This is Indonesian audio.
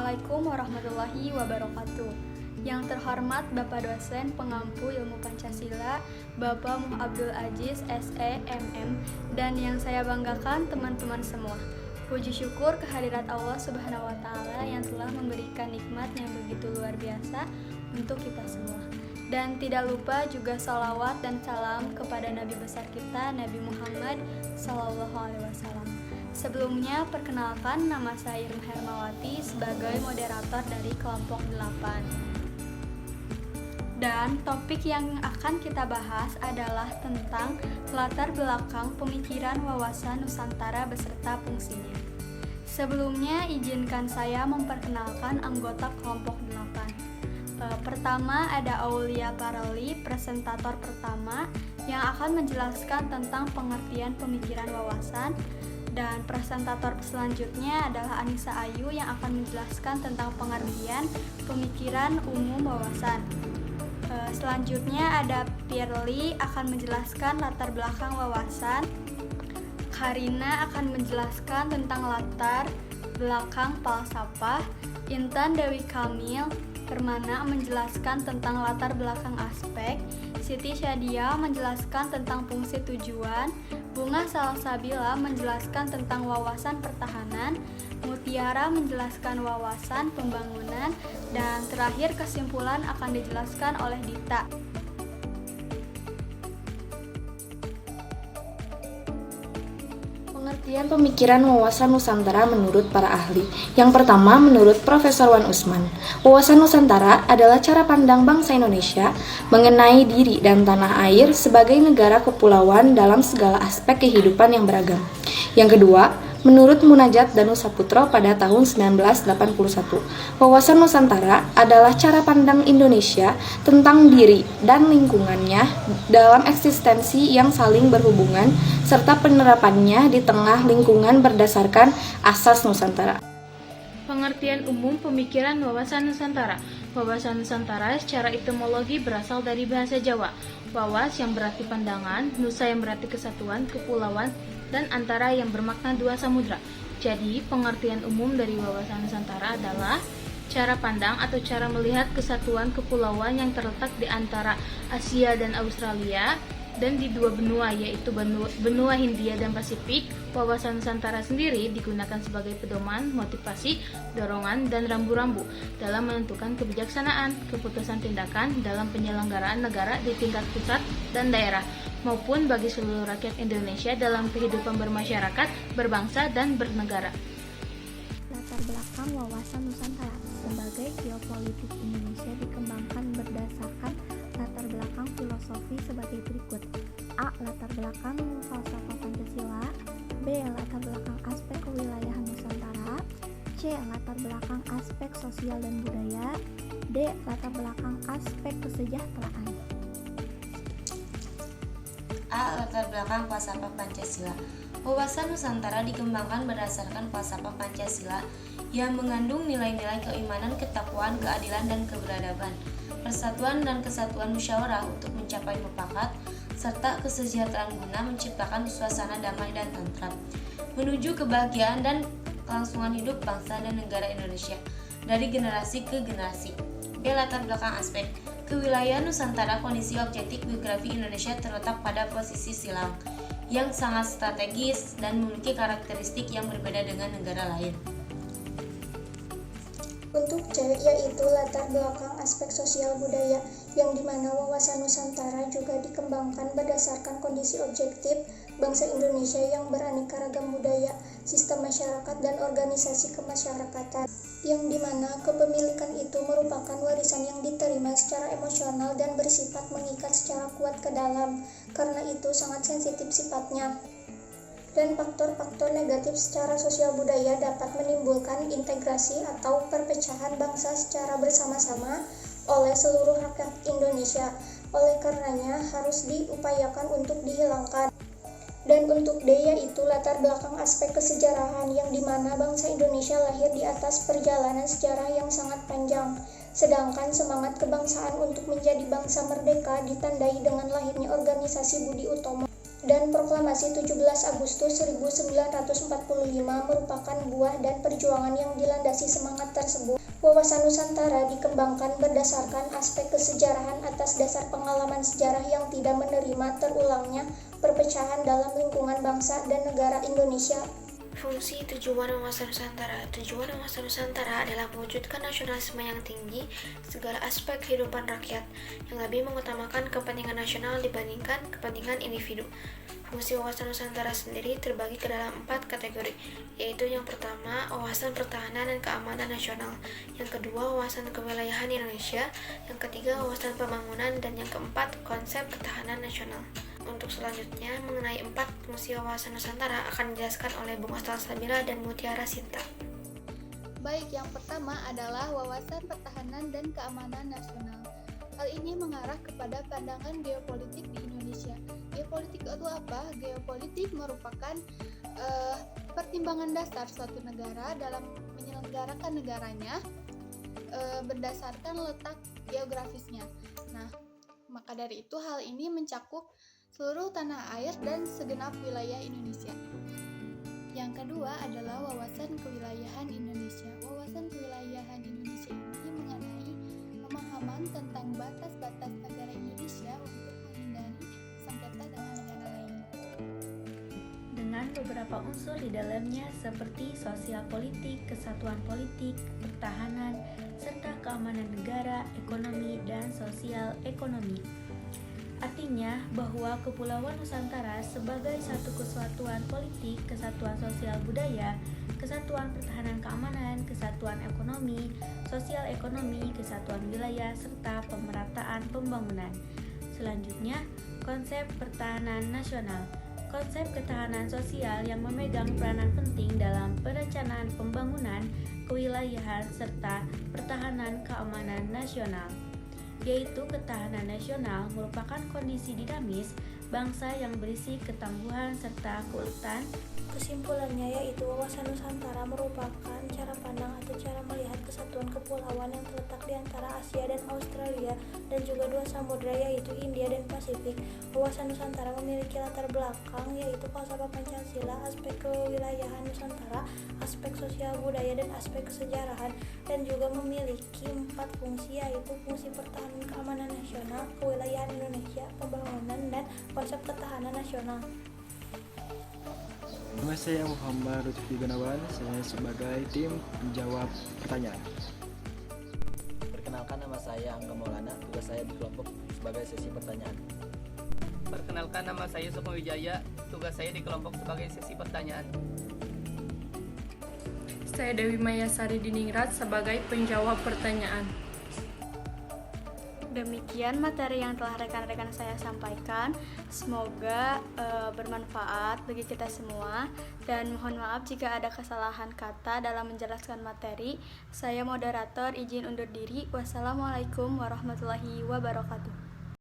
Assalamualaikum warahmatullahi wabarakatuh. Yang terhormat Bapak Dosen Pengampu Ilmu Pancasila, Bapak Muh Abdul Aziz SE MM, dan yang saya banggakan teman-teman semua. Puji syukur kehadirat Allah Subhanahu wa Ta'ala yang telah memberikan nikmat yang begitu luar biasa untuk kita semua. Dan tidak lupa juga salawat dan salam kepada Nabi besar kita, Nabi Muhammad SAW. Sebelumnya, perkenalkan nama saya Irma Hermawati sebagai moderator dari kelompok 8. Dan topik yang akan kita bahas adalah tentang latar belakang pemikiran wawasan Nusantara beserta fungsinya. Sebelumnya, izinkan saya memperkenalkan anggota kelompok 8. Pertama ada Aulia Parali, presentator pertama yang akan menjelaskan tentang pengertian pemikiran wawasan. Dan presentator selanjutnya adalah Anissa Ayu yang akan menjelaskan tentang pengertian pemikiran umum wawasan. Selanjutnya ada Pirly akan menjelaskan latar belakang wawasan. Karina akan menjelaskan tentang latar belakang falsafah. Intan Dewi Kamil Permana menjelaskan tentang latar belakang aspek. Siti Syadia menjelaskan tentang fungsi tujuan. Bunga Salsabila menjelaskan tentang wawasan pertahanan. Mutiara menjelaskan wawasan pembangunan. Dan terakhir kesimpulan akan dijelaskan oleh Dita. Pengertian pemikiran wawasan Nusantara menurut para ahli. Yang pertama, menurut Profesor Wan Usman, wawasan Nusantara adalah cara pandang bangsa Indonesia mengenai diri dan tanah air sebagai negara kepulauan dalam segala aspek kehidupan yang beragam. Yang kedua, menurut Munajat Danusaputro pada tahun 1981, wawasan Nusantara adalah cara pandang Indonesia tentang diri dan lingkungannya dalam eksistensi yang saling berhubungan serta penerapannya di tengah lingkungan berdasarkan asas Nusantara. Pengertian umum pemikiran wawasan Nusantara. Wawasan Nusantara secara etimologi berasal dari bahasa Jawa. Wawas yang berarti pandangan, nusa yang berarti kesatuan, kepulauan, dan antara yang bermakna dua samudra. Jadi, pengertian umum dari wawasan Nusantara adalah cara pandang atau cara melihat kesatuan kepulauan yang terletak di antara Asia dan Australia dan di dua benua, yaitu benua Hindia dan Pasifik. Wawasan Nusantara sendiri digunakan sebagai pedoman, motivasi, dorongan, dan rambu-rambu dalam menentukan kebijaksanaan, keputusan tindakan dalam penyelenggaraan negara di tingkat pusat dan daerah, maupun bagi seluruh rakyat Indonesia dalam kehidupan bermasyarakat, berbangsa, dan bernegara. Latar belakang wawasan Nusantara. Sebagai geopolitik Indonesia dikembangkan berdasarkan latar belakang filosofi sebagai berikut. A. Latar belakang falsafah Pancasila. B. Latar belakang aspek kewilayahan Nusantara. C. Latar belakang aspek sosial dan budaya. D. Latar belakang aspek kesejahteraan. A. Latar belakang falsafah Pancasila. Wawasan Nusantara dikembangkan berdasarkan falsafah Pancasila yang mengandung nilai-nilai keimanan, ketakwaan, keadilan, dan keberadaban, persatuan dan kesatuan musyawarah untuk mencapai mufakat, serta kesejahteraan guna menciptakan suasana damai dan tentram, menuju kebahagiaan dan kelangsungan hidup bangsa dan negara Indonesia dari generasi ke generasi. B. Latar belakang aspek kewilayahan Nusantara. Kondisi objektif geografi Indonesia terletak pada posisi silang yang sangat strategis dan memiliki karakteristik yang berbeda dengan negara lain. Untuk C, yaitu latar belakang aspek sosial budaya, yang dimana wawasan Nusantara juga dikembangkan berdasarkan kondisi objektif bangsa Indonesia yang beraneka ragam budaya, sistem masyarakat, dan organisasi kemasyarakatan, yang dimana kepemilikan itu merupakan warisan yang diterima secara emosional dan bersifat mengikat secara kuat ke dalam, karena itu sangat sensitif sifatnya. Dan faktor-faktor negatif secara sosial budaya dapat menimbulkan integrasi atau perpecahan bangsa secara bersama-sama oleh seluruh rakyat Indonesia. Oleh karenanya harus diupayakan untuk dihilangkan. Dan untuk D, yaitu latar belakang aspek kesejarahan, yang dimana bangsa Indonesia lahir di atas perjalanan sejarah yang sangat panjang. Sedangkan semangat kebangsaan untuk menjadi bangsa merdeka ditandai dengan lahirnya organisasi Budi Utomo dan Proklamasi 17 Agustus 1945 merupakan buah dan perjuangan yang dilandasi semangat tersebut. Wawasan Nusantara dikembangkan berdasarkan aspek kesejarahan atas dasar pengalaman sejarah yang tidak menerima terulangnya perpecahan dalam lingkungan bangsa dan negara Indonesia. Fungsi tujuan wawasan Nusantara. Tujuan wawasan Nusantara adalah mewujudkan nasionalisme yang tinggi segala aspek kehidupan rakyat yang lebih mengutamakan kepentingan nasional dibandingkan kepentingan individu. Fungsi wawasan Nusantara sendiri terbagi ke dalam 4 kategori, yaitu yang pertama, wawasan pertahanan dan keamanan nasional, yang kedua, wawasan kewilayahan Indonesia, yang ketiga, wawasan pembangunan, dan yang keempat, konsep ketahanan nasional. Untuk selanjutnya, mengenai 4 fungsi wawasan Nusantara akan dijelaskan oleh Bung Ostal Sabila dan Mutiara Sinta. Baik, yang pertama adalah wawasan pertahanan dan keamanan nasional. Hal ini mengarah kepada pandangan geopolitik di Indonesia. Geopolitik itu apa? Geopolitik merupakan pertimbangan dasar suatu negara dalam menyelenggarakan negaranya berdasarkan letak geografisnya. Nah, maka dari itu hal ini mencakup seluruh tanah air dan segenap wilayah Indonesia. Yang kedua adalah wawasan kewilayahan Indonesia. Wawasan kewilayahan Indonesia ini mengenai pemahaman tentang batas-batas negara Indonesia untuk menghindari sengketa dengan negara lain. Dengan beberapa unsur di dalamnya seperti sosial politik, kesatuan politik, pertahanan, serta keamanan negara, ekonomi, dan sosial ekonomi. Artinya bahwa Kepulauan Nusantara sebagai satu kesatuan politik, kesatuan sosial budaya, kesatuan pertahanan keamanan, kesatuan ekonomi, sosial ekonomi, kesatuan wilayah, serta pemerataan pembangunan. Selanjutnya, konsep pertahanan nasional. Konsep ketahanan sosial yang memegang peranan penting dalam perencanaan pembangunan, kewilayahan, serta pertahanan keamanan nasional. Yaitu ketahanan nasional merupakan kondisi dinamis bangsa yang berisi ketangguhan serta keutuhan. Kesimpulannya yaitu wawasan Nusantara merupakan cara pandang atau cara melihat kesatuan kepulauan yang terletak di antara Asia dan Australia dan juga dua samudra yaitu India dan Pasifik. Wawasan Nusantara memiliki latar belakang yaitu falsafah Pancasila, aspek kewilayahan Nusantara, aspek sosial budaya dan aspek kesejarahan, dan juga memiliki 4 fungsi yaitu fungsi pertahanan keamanan nasional, kewilayahan Indonesia, pembangunan, dan konsep ketahanan nasional. Nama saya Muhammad Lutfi Gunawan, saya sebagai tim menjawab pertanyaan. Perkenalkan, nama saya Angga Maulana, tugas saya di kelompok sebagai sesi pertanyaan. Perkenalkan, nama saya Sukma Wijaya, tugas saya di kelompok sebagai sesi pertanyaan. Saya Dewi Mayasari Diningrat sebagai penjawab pertanyaan. Demikian materi yang telah rekan-rekan saya sampaikan. Semoga bermanfaat bagi kita semua, dan mohon maaf jika ada kesalahan kata dalam menjelaskan materi. Saya moderator izin undur diri. Wassalamualaikum warahmatullahi wabarakatuh.